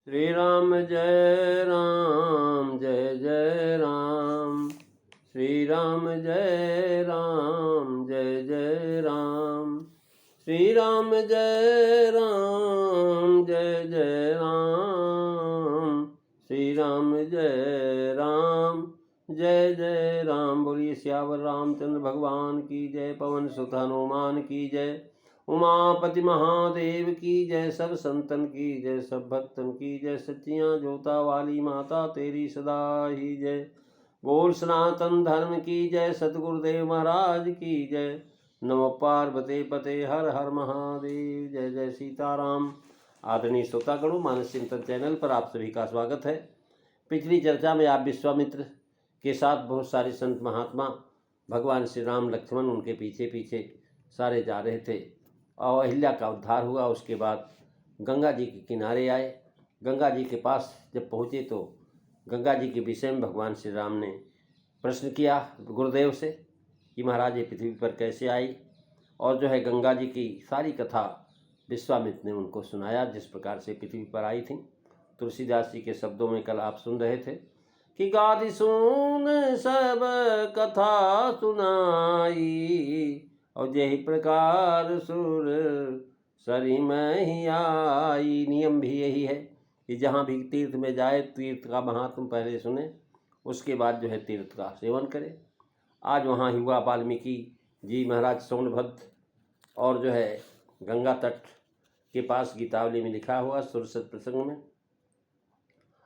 श्री राम जय राम जय जय राम। श्री राम जय राम जय जय राम। श्री राम जय राम जय जय राम। श्री राम जय राम जय जय राम। बोलिए सियावर रामचंद्र भगवान की जय। पवन सुत हनुमान की जय। उमापति महादेव की जय। सब संतन की जय, सब भक्तन की जय। सच्चियाँ जोता वाली माता तेरी सदा ही जय। बोल सनातन धर्म की जय। सतगुरुदेव महाराज की जय। नमो पार्वती पते हर हर महादेव। जय जय सीताराम। आदरणीय श्रोतागणों, मानस चिंतन चैनल पर आप सभी का स्वागत है। पिछली चर्चा में आप विश्वामित्र के साथ बहुत सारे संत महात्मा, भगवान श्री राम लक्ष्मण उनके पीछे पीछे सारे जा रहे थे और अहिल्या का उद्धार हुआ। उसके बाद गंगा जी के किनारे आए। गंगा जी के पास जब पहुँचे तो गंगा जी के विषय में भगवान श्री राम ने प्रश्न किया गुरुदेव से कि महाराज ये पृथ्वी पर कैसे आई, और जो है गंगा जी की सारी कथा विश्वामित्र ने उनको सुनाया जिस प्रकार से पृथ्वी पर आई थी। तुलसीदास जी के शब्दों में कल आप सुन रहे थे कि गादि सुन सब कथा सुनाई, और यही प्रकार सुर सरी में ही आई। नियम भी यही है कि जहाँ भी तीर्थ में जाए तीर्थ का महात्म पहले सुने, उसके बाद जो है तीर्थ का सेवन करें। आज वहाँ हुआ वाल्मीकि जी महाराज सोनभद्र और जो है गंगा तट के पास गीतावली में लिखा हुआ सुरसत प्रसंग में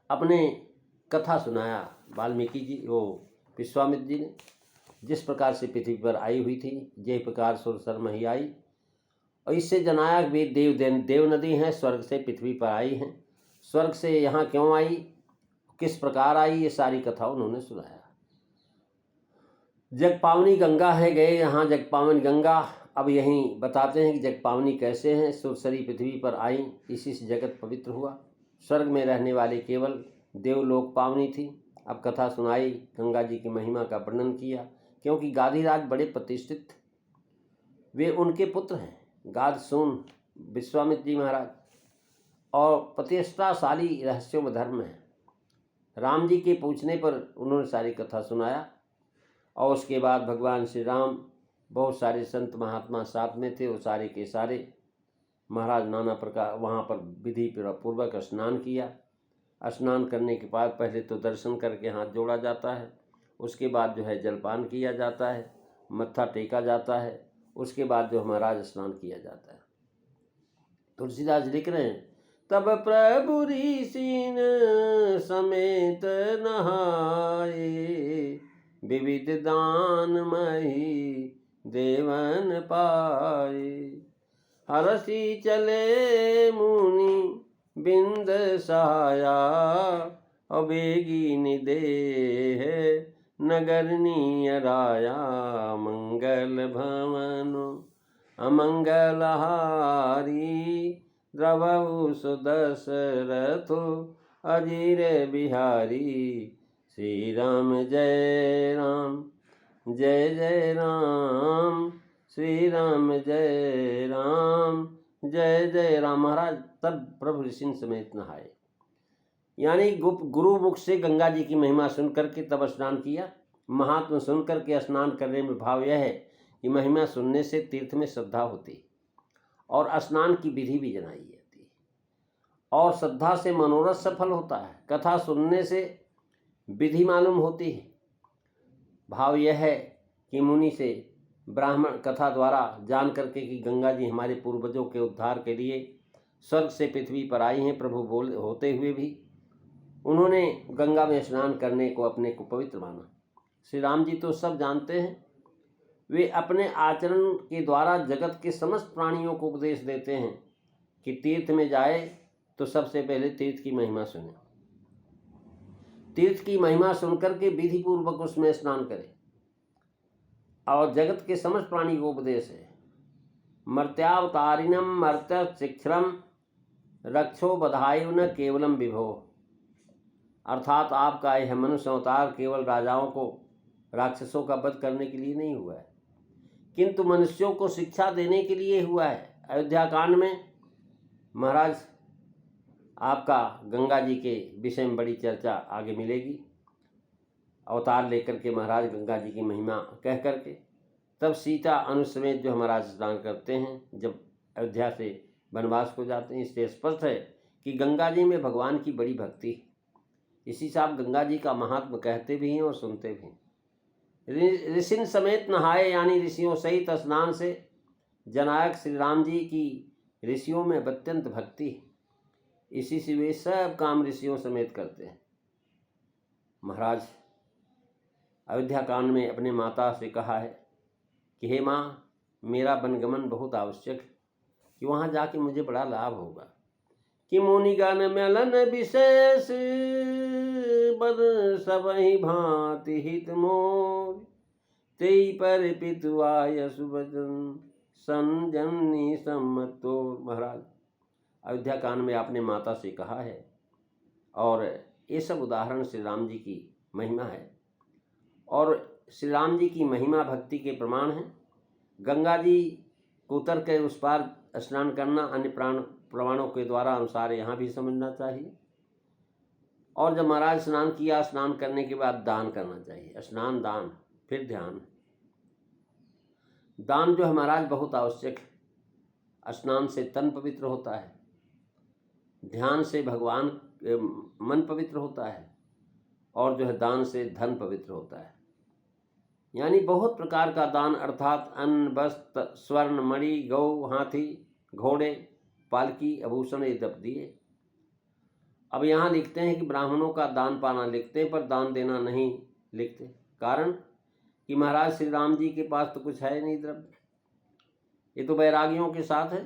अपने कथा सुनाया वाल्मीकि जी, वो विश्वामित्र जी ने जिस प्रकार से पृथ्वी पर आई हुई थी, जय प्रकार सुरसर में ही आई। और इससे जनाया वे देव नदी हैं, स्वर्ग से पृथ्वी पर आई हैं। स्वर्ग से यहाँ क्यों आई, किस प्रकार आई, ये सारी कथा उन्होंने सुनाया। जगपावनी गंगा है, गए यहाँ जगपावनी गंगा। अब यहीं बताते हैं कि जगपावनी कैसे हैं। सुरसरी पृथ्वी पर आई, इसी से जगत पवित्र हुआ। स्वर्ग में रहने वाले केवल देवलोक पावनी थी। अब कथा सुनाई, गंगा जी की महिमा का वर्णन किया, क्योंकि गाधीराज बड़े प्रतिष्ठित थे। वे उनके पुत्र हैं गादसून विश्वामित्र जी महाराज, और प्रतिष्ठाशाली रहस्यों में धर्म है। राम जी के पूछने पर उन्होंने सारी कथा सुनाया। और उसके बाद भगवान श्री राम, बहुत सारे संत महात्मा साथ में थे, वो सारे के सारे महाराज नाना प्रकार वहाँ पर विधि पूर्वक स्नान किया। स्नान करने के बाद पहले तो दर्शन करके हाथ जोड़ा जाता है, उसके बाद जो है जलपान किया जाता है, मत्था टेका जाता है, उसके बाद जो महाराज स्नान किया जाता है। तुलसीदास लिख रहे हैं तब प्रभु ऋषिन समेत नहाए, विविध दान मही देवन पाए। हरसी चले मुनि बिंद सहाया, अवेगी निदेह नगरनीय राया। मंगल भवन अमंगल हारी, द्रवहु सुदशरथ अजीर बिहारी। श्री राम जय राम जय जय राम। श्री राम जय राम जय जय राम। महाराज तब प्रभु ऋषि समेत नहाए, यानी गुरु मुख से गंगा जी की महिमा सुन करके तब स्नान किया। महात्मा सुन करके स्नान करने में भाव यह है कि महिमा सुनने से तीर्थ में श्रद्धा होती, और स्नान की विधि भी जनाई जाती, और श्रद्धा से मनोरथ सफल होता है। कथा सुनने से विधि मालूम होती है। भाव यह है कि मुनि से ब्राह्मण कथा द्वारा जान करके कि गंगा जी हमारे पूर्वजों के उद्धार के लिए स्वर्ग से पृथ्वी पर आई हैं, प्रभु बोल होते हुए भी उन्होंने गंगा में स्नान करने को अपने को पवित्र माना। श्री राम जी तो सब जानते हैं, वे अपने आचरण के द्वारा जगत के समस्त प्राणियों को उपदेश देते हैं कि तीर्थ में जाए तो सबसे पहले तीर्थ की महिमा सुने, तीर्थ की महिमा सुनकर के विधि पूर्वक उसमें स्नान करें। और जगत के समस्त प्राणी को उपदेश है, मर्त्यावतारिणम मर्त्य शिक्षरम रक्षो बधायु न केवलम विभो। अर्थात आपका यह मनुष्य अवतार केवल राजाओं को, राक्षसों का वध करने के लिए नहीं हुआ है, किंतु मनुष्यों को शिक्षा देने के लिए हुआ है। अयोध्या कांड में महाराज आपका गंगा जी के विषय में बड़ी चर्चा आगे मिलेगी। अवतार लेकर के महाराज गंगा जी की महिमा कह करके तब सीता अनुज समेत जो महाराज स्नान करते हैं, जब अयोध्या से वनवास को जाते हैं। इससे स्पष्ट है कि गंगा जी में भगवान की बड़ी भक्ति है। इसी से आप गंगा जी का महात्म कहते भी हैं और सुनते भी हैं। ऋषि समेत नहाए, यानी ऋषियों सहित स्नान से जननायक श्री राम जी की ऋषियों में अत्यंत भक्ति है। इसी से वे सब काम ऋषियों समेत करते हैं। महाराज अयोध्या कांड में अपने माता से कहा है कि हे माँ, मेरा वनगमन बहुत आवश्यक है कि वहाँ जाके मुझे बड़ा लाभ होगा। कि मुनिगण मिलन विशेष बद सबहि भांति हित मोर, तेई पर पितुआय सुभजन संजनी सम्मतोर। महाराज अयोध्या कांड में आपने माता से कहा है, और ये सब उदाहरण श्री राम जी की महिमा है। और श्री राम जी की महिमा भक्ति के प्रमाण हैं। गंगा जी को उतर के उस पार स्नान करना अन्य प्रमाणों के द्वारा अनुसार यहाँ भी समझना चाहिए। और जब महाराज स्नान किया, स्नान करने के बाद दान करना चाहिए। स्नान दान, फिर ध्यान। दान जो है महाराज बहुत आवश्यक है। स्नान से तन पवित्र होता है, ध्यान से भगवान मन पवित्र होता है, और जो है दान से धन पवित्र होता है। यानी बहुत प्रकार का दान, अर्थात अन्न, वस्त्र, स्वर्ण, मणि, गौ, हाथी, घोड़े, पालकी, आभूषण, ये सब दिए। अब यहाँ लिखते हैं कि ब्राह्मणों का दान पाना लिखते हैं, पर दान देना नहीं लिखते। कारण कि महाराज श्री राम जी के पास तो कुछ है नहीं द्रव्य, ये तो वैरागियों के साथ है।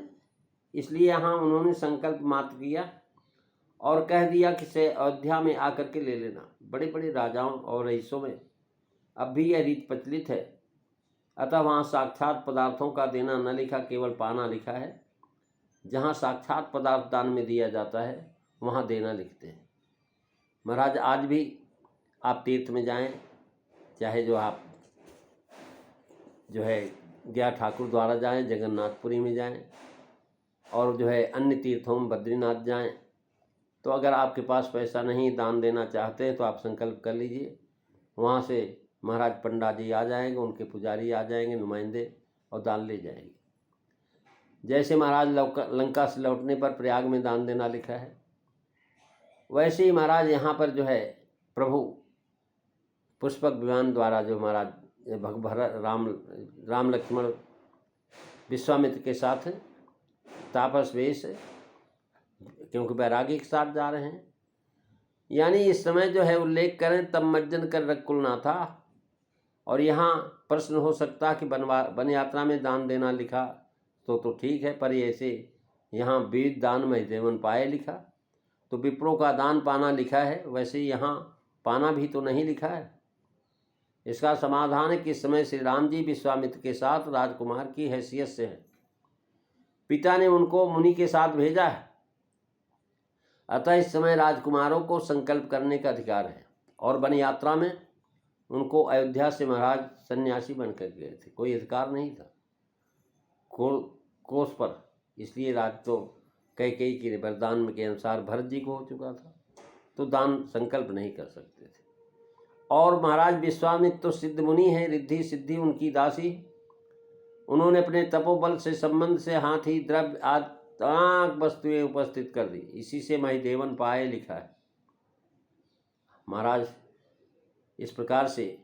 इसलिए यहाँ उन्होंने संकल्प मात्र किया और कह दिया कि से अयोध्या में आकर के ले लेना। बड़े बड़े राजाओं और रईसों में अब भी यह रीत प्रचलित है। अतः वहाँ साक्षात पदार्थों का देना न लिखा, केवल पाना लिखा है। जहाँ साक्षात पदार्थ दान में दिया जाता है वहाँ देना लिखते हैं। महाराज आज भी आप तीर्थ में जाएं, चाहे जो आप जो है गया ठाकुर द्वारा जाएं, जगन्नाथपुरी में जाएं, और जो है अन्य तीर्थों में बद्रीनाथ जाएं, तो अगर आपके पास पैसा नहीं, दान देना चाहते हैं, तो आप संकल्प कर लीजिए। वहाँ से महाराज पंडा जी आ जाएंगे, उनके पुजारी आ जाएंगे, नुमाइंदे, और दान ले जाएंगे। जैसे महाराज लंका से लौटने पर प्रयाग में दान देना लिखा है, वैसे ही महाराज यहाँ पर जो है प्रभु पुष्पक विमान द्वारा जो महाराज राम लक्ष्मण विश्वामित्र के साथ तापस वेश, क्योंकि वैरागी के साथ जा रहे हैं। यानी इस समय जो है उल्लेख करें तब मज्जन कर रकुल ना था। और यहाँ प्रश्न हो सकता कि वन यात्रा में दान देना लिखा तो ठीक है, पर ऐसे यहाँ विविध दान में देवन पाए लिखा, तो विप्रों का दान पाना लिखा है, वैसे यहाँ पाना भी तो नहीं लिखा है। इसका समाधान है कि इस समय श्री राम जी विश्वामित्र के साथ राजकुमार की हैसियत से है। पिता ने उनको मुनि के साथ भेजा है, अतः इस समय राजकुमारों को संकल्प करने का अधिकार है। और वन यात्रा में उनको अयोध्या से महाराज सन्यासी बनकर गए थे, कोई अधिकार नहीं था कोष पर। इसलिए राज तो कैकेयी के वरदान के अनुसार भरत जी को हो चुका था, तो दान संकल्प नहीं कर सकते थे। और महाराज विश्वामित्र तो सिद्ध मुनि हैं, रिद्धि सिद्धि उनकी दासी। उन्होंने अपने तपोबल से संबंध से हाथी, द्रव्य आदि वस्तुएं उपस्थित कर दी। इसी से महिदेवन पाए लिखा है। महाराज इस प्रकार से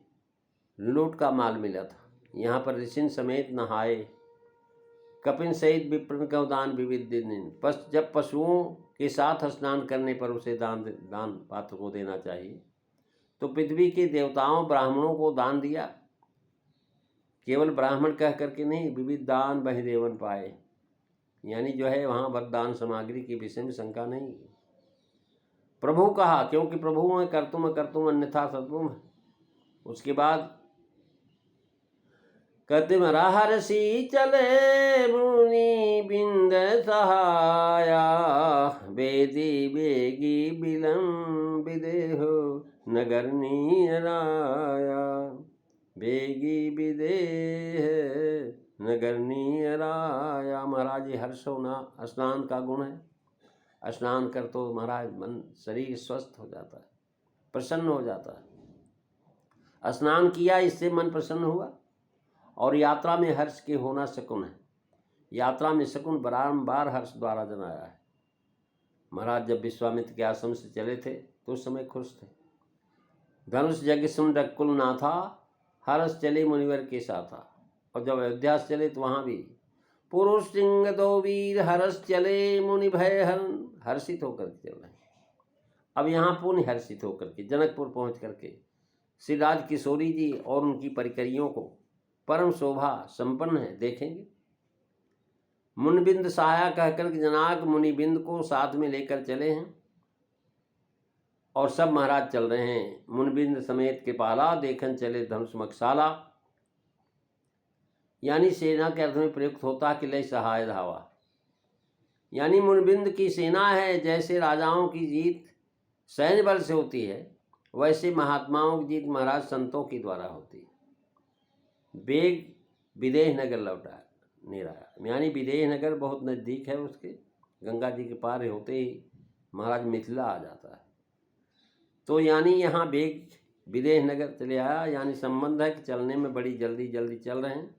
लूट का माल मिला था। यहाँ पर ऋषि समेत नहाए, कपिन सहित विप्र का दान विविध दिन। जब पशुओं के साथ स्नान करने पर उसे दान पात्र को देना चाहिए। तो पृथ्वी के देवताओं ब्राह्मणों को दान दिया, केवल ब्राह्मण कह करके नहीं, विविध दान बहिदेवन पाए। यानी जो है वहाँ वरदान सामग्री के विषय में शंका नहीं। प्रभु कहा, क्योंकि प्रभु में कर्तुम अन्यथा सत्वम। उसके बाद कहते महर्षि चले मुनि बिंद सहाया, वेदी बेगी बिलम विदेहो नगरनी राया। बेगी विदेह नगरनी राया। महाराज हर्ष होना स्नान का गुण है। स्नान कर तो महाराज मन शरीर स्वस्थ हो जाता है, प्रसन्न हो जाता है। स्नान किया, इससे मन प्रसन्न हुआ। और यात्रा में हर्ष के होना शकुन है। यात्रा में शकुन बारंबार हर्ष द्वारा जनाया है। महाराज जब विश्वामित्र के आश्रम से चले थे तो उस समय खुश थे। धनुष यज्ञ सुन रकुल ना था, हर्ष चले मुनिवर के साथा। और जब अयोध्या से चले तो वहाँ भी पुरुष सिंह दो वीर हर्ष चले मुनि भय हरण, हर्षित होकर के चल रहे हैं। अब यहाँ पुण्य हर्षित होकर के जनकपुर पहुँच करके श्री राज किशोरी जी और उनकी परिकरियों को परम शोभा संपन्न है देखेंगे। मुनिबिंद सहाया कहकर जनाक मुनिबिंद को साथ में लेकर चले हैं और सब महाराज चल रहे हैं। मुनिबिंद समेत कृपाला देखन चले धनुष मकसाला, यानी सेना के अर्थ में प्रयुक्त होता कि लय सहाय धावा, यानी मुनिबिंद की सेना है। जैसे राजाओं की जीत सैन्य बल से होती है, वैसे महात्माओं की जीत महाराज संतों के द्वारा होती है। बेग विदेह नगर लौटा निराया, यानी विदेह नगर बहुत नज़दीक है उसके, गंगा जी के पार होते ही महाराज मिथिला आ जाता है। तो यानी यहाँ बेग विदेह नगर चले आया, यानी संबंध है कि चलने में बड़ी जल्दी जल्दी चल रहे हैं।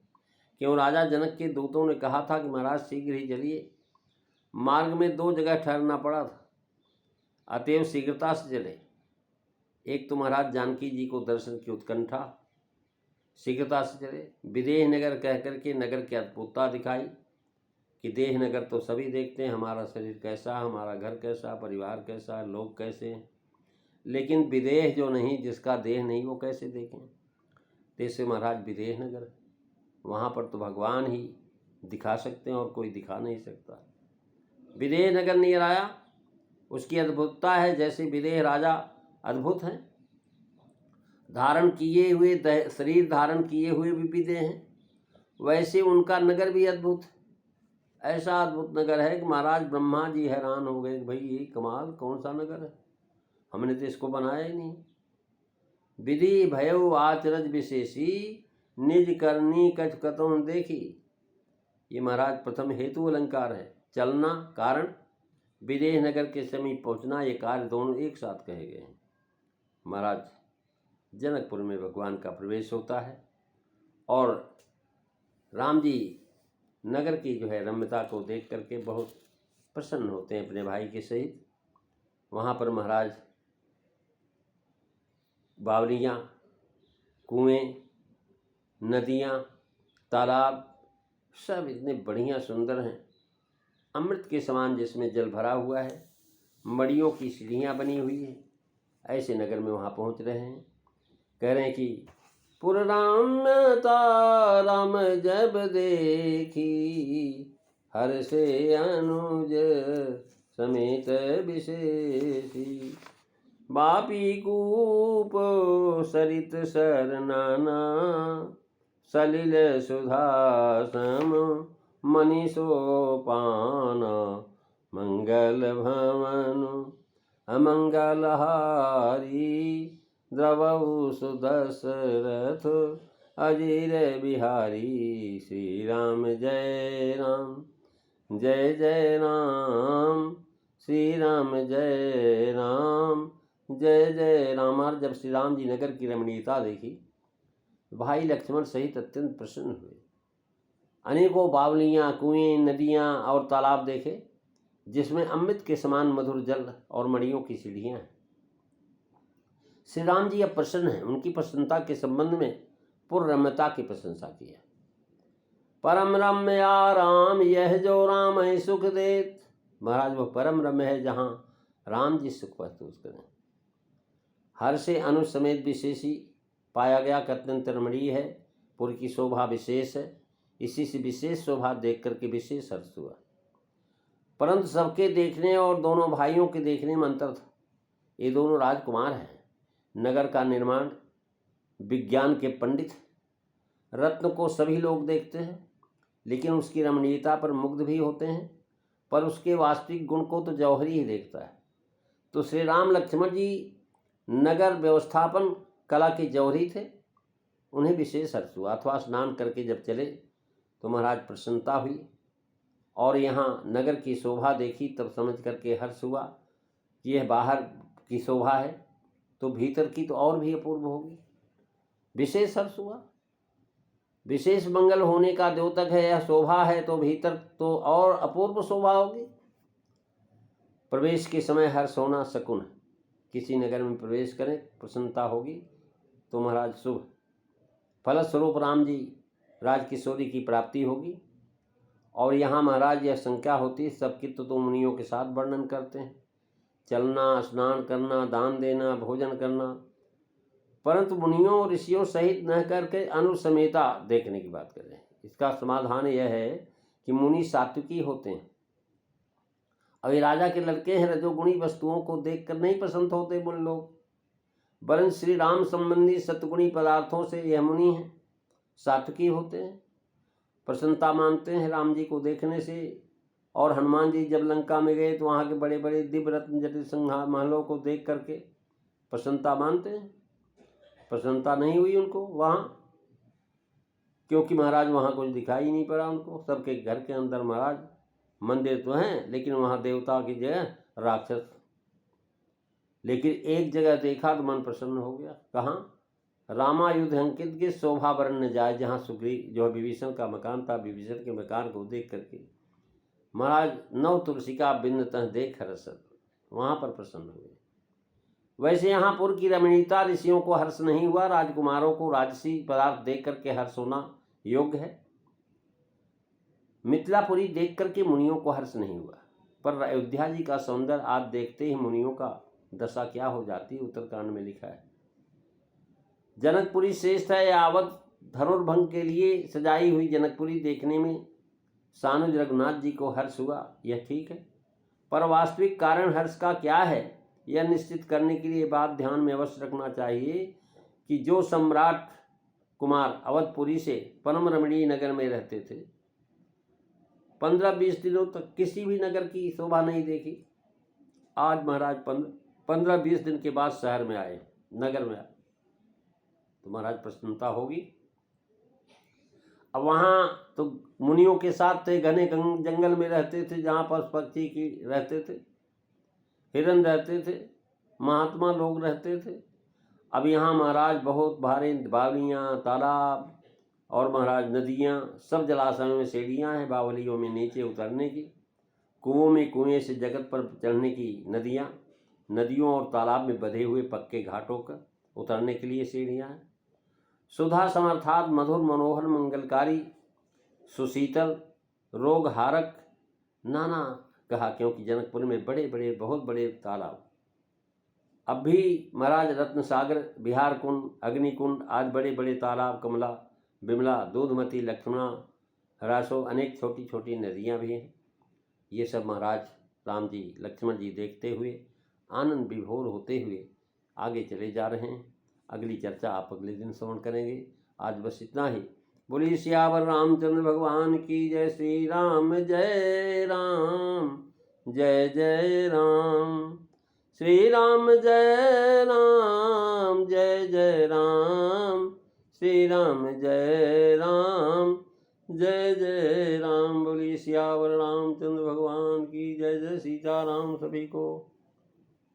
क्यों राजा जनक के दूतों ने कहा था कि महाराज शीघ्र ही चलिए। मार्ग में 2 जगह ठहरना पड़ा था, अतएव शीघ्रता से चले। एक तो महाराज जानकी जी को दर्शन की उत्कंठा, शीघ्रता से चले। विदेह नगर कह करके नगर की अद्भुतता दिखाई कि देह नगर तो सभी देखते हैं, हमारा शरीर कैसा, हमारा घर कैसा, परिवार कैसा, लोग कैसे हैं, लेकिन विदेह जो नहीं, जिसका देह नहीं, वो कैसे देखें। जैसे महाराज विदेह नगर, वहाँ पर तो भगवान ही दिखा सकते हैं और कोई दिखा नहीं सकता। विदेह नगर नियर आया, उसकी अद्भुतता है। जैसे विदेह राजा अद्भुत हैं, धारण किए हुए शरीर धारण किए हुए भी विदेह हैं, वैसे उनका नगर भी अद्भुत है। ऐसा अद्भुत नगर है कि महाराज ब्रह्मा जी हैरान हो गए, भाई ये कमाल, कौन सा नगर है, हमने तो इसको बनाया ही नहीं। विधि भयउ आचरज विशेषी, निज करनी कछ कतों देखी। ये महाराज प्रथम हेतु अलंकार है। चलना कारण, विदेह नगर के समीप पहुँचना, ये कार्य दोनों एक साथ कहे गए हैं। महाराज जनकपुर में भगवान का प्रवेश होता है और राम जी नगर की जो है रम्यता को देख करके बहुत प्रसन्न होते हैं अपने भाई के सहित। वहाँ पर महाराज बावलियाँ, कुएं, नदियाँ, तालाब सब इतने बढ़िया सुंदर हैं, अमृत के समान जिसमें जल भरा हुआ है, मड़ियों की सीढ़ियाँ बनी हुई है। ऐसे नगर में वहाँ पहुँच रहे हैं। कह रहे हैं कि पुरराम्यता राम जब देखी, हर से अनुज समेत विशेषी। बापी कूप सरित सरनाना, सलिल सुधा सम मनीषोपान। मंगल भवन अमंगलहारी, द्रवऊ सुदशरथ अजीर बिहारी। श्री राम जय राम, जय जय राम, श्री राम जय राम, जय जय राम। और जब श्री राम जी नगर की रमणीयता देखी, भाई लक्ष्मण सहित अत्यंत प्रसन्न हुए। अनेकों बावलियाँ, कुएं, नदियाँ और तालाब देखे, जिसमें अमृत के समान मधुर जल और मणियों की सीढ़ियाँ हैं। श्री राम जी अब प्रसन्न हैं। उनकी प्रसन्नता के संबंध में पूर्ण रम्यता की प्रशंसा की है। परम रम्या राम यह जो राम है सुख देत। महाराज वो परम रम्य है जहाँ राम जी सुख महसूस करें। हर से अनु समेत विशेषी पाया गया, अत्यंत रमणीय है, पुर की शोभा विशेष है। इसी से विशेष शोभा देख करके विशेष हर्ष हुआ। परंतु सबके देखने और दोनों भाइयों के देखने में अंतर था। ये दोनों राजकुमार हैं, नगर का निर्माण विज्ञान के पंडित। रत्न को सभी लोग देखते हैं, लेकिन उसकी रमणीयता पर मुग्ध भी होते हैं, पर उसके वास्तविक गुण को तो जौहरी ही देखता है। तो श्री राम लक्ष्मण जी नगर व्यवस्थापन कला के जौहरी थे, उन्हें विशेष हर्ष हुआ। अथवा स्नान करके जब चले तो महाराज प्रसन्नता हुई। और यहाँ नगर की शोभा देखी तब समझ करके हर्ष हुआ कि यह बाहर की शोभा है तो भीतर की तो और भी अपूर्व होगी। विशेष हर्ष हुआ, विशेष मंगल होने का द्योतक है, यह शोभा है तो भीतर तो और अपूर्व शोभा होगी। प्रवेश के समय हर्ष होना शकुन है। किसी नगर में प्रवेश करें प्रसन्नता होगी तो महाराज शुभ। फलस्वरूप राम जी राजकिशोरी की प्राप्ति होगी। और यहाँ महाराज यह संख्या होती है, सबकी तो मुनियों के साथ वर्णन करते हैं, चलना, स्नान करना, दान देना, भोजन करना, परंतु मुनियों और ऋषियों सहित न करके अनुसमेता देखने की बात करें। इसका समाधान यह है कि मुनि सात्विकी होते हैं। अब ये राजा के लड़के हैं, रजोगुणी वस्तुओं को देखकर नहीं पसंद होते मुनि लोग, वरन श्री राम संबंधी सतगुणी पदार्थों से यह मुनि हैं, सात्विकी होते हैं, प्रसन्नता मानते हैं राम जी को देखने से। और हनुमान जी जब लंका में गए तो वहाँ के बड़े बड़े दिव्य रत्न जटिल संहार महलों को देख करके प्रसन्नता मानते हैं। प्रसन्नता नहीं हुई उनको वहाँ, क्योंकि महाराज वहाँ कुछ दिखाई नहीं पड़ा उनको। सबके घर के अंदर महाराज मंदिर तो हैं, लेकिन वहाँ देवता की जगह राक्षस। लेकिन एक जगह देखा तो मन प्रसन्न हो गया। कहाँ? रामायुध अंकित के शोभा वर्ण जाए, जहाँ सुग्रीव जो विभीषण का मकान था, विभीषण के मकान को देख करके महाराज नव तुलसिका बिंदतः देख हर्षत, वहाँ पर प्रसन्न हुए। वैसे यहाँ पुर की रमणीयता ऋषियों को हर्ष नहीं हुआ, राजकुमारों को राजसी पदार्थ देख करके हर्ष होना योग्य है। मिथिलापुरी देख करके मुनियों को हर्ष नहीं हुआ, पर अयोध्या जी का सौंदर्य आज देखते ही मुनियों का दशा क्या हो जाती है, उत्तरकांड में लिखा है। जनकपुरी श्रेष्ठ है, यावत धनुर्भंग के लिए सजाई हुई जनकपुरी देखने में सानुज रघुनाथ जी को हर्ष हुआ, यह ठीक है, पर वास्तविक कारण हर्ष का क्या है यह निश्चित करने के लिए बात ध्यान में अवश्य रखना चाहिए कि जो सम्राट कुमार अवधपुरी से परम रमणीय नगर में रहते थे, 15-20 दिनों तक किसी भी नगर की शोभा नहीं देखी। आज महाराज 15-20 दिन के बाद शहर में आए, नगर में आए, तो महाराज प्रसन्नता होगी। अब वहाँ तो मुनियों के साथ थे, घने जंगल में रहते थे, जहाँ पर पक्षी की रहते थे, हिरन रहते थे, महात्मा लोग रहते थे। अब यहाँ महाराज बहुत भारी बावलियाँ, तालाब और महाराज नदियाँ, सब जलाशयों में सीढ़ियाँ हैं, बावलियों में नीचे उतरने की, कुओं में कुएं से जगत पर चढ़ने की नदियाँ, नदियों और तालाब में बधे हुए पक्के घाटों का उतरने के लिए सीढ़ियाँ हैं। सुधा समर्थात मधुर मनोहर मंगलकारी सुशीतल रोग हारक नाना कहा, क्योंकि जनकपुर में बड़े बड़े बहुत बड़े तालाब। अब भी महाराज रत्न सागर, बिहार कुंड, अग्निकुंड आज बड़े बड़े तालाब, कमला, बिमला, दूधमती, लक्ष्मणा, हरासो, अनेक छोटी छोटी नदियाँ भी हैं। ये सब महाराज राम जी लक्ष्मण जी देखते हुए आनंद विभोर होते हुए आगे चले जा रहे हैं। अगली चर्चा आप अगले दिन श्रवण करेंगे। आज बस इतना ही। बोलिए सियावर रामचंद्र भगवान की जय। श्री राम जय राम, जय जय राम। श्री राम जय राम, जय जय राम। श्री राम जय राम, जय जय राम। बोलिए सियावर रामचंद्र भगवान की जय। जय सीताराम सभी को।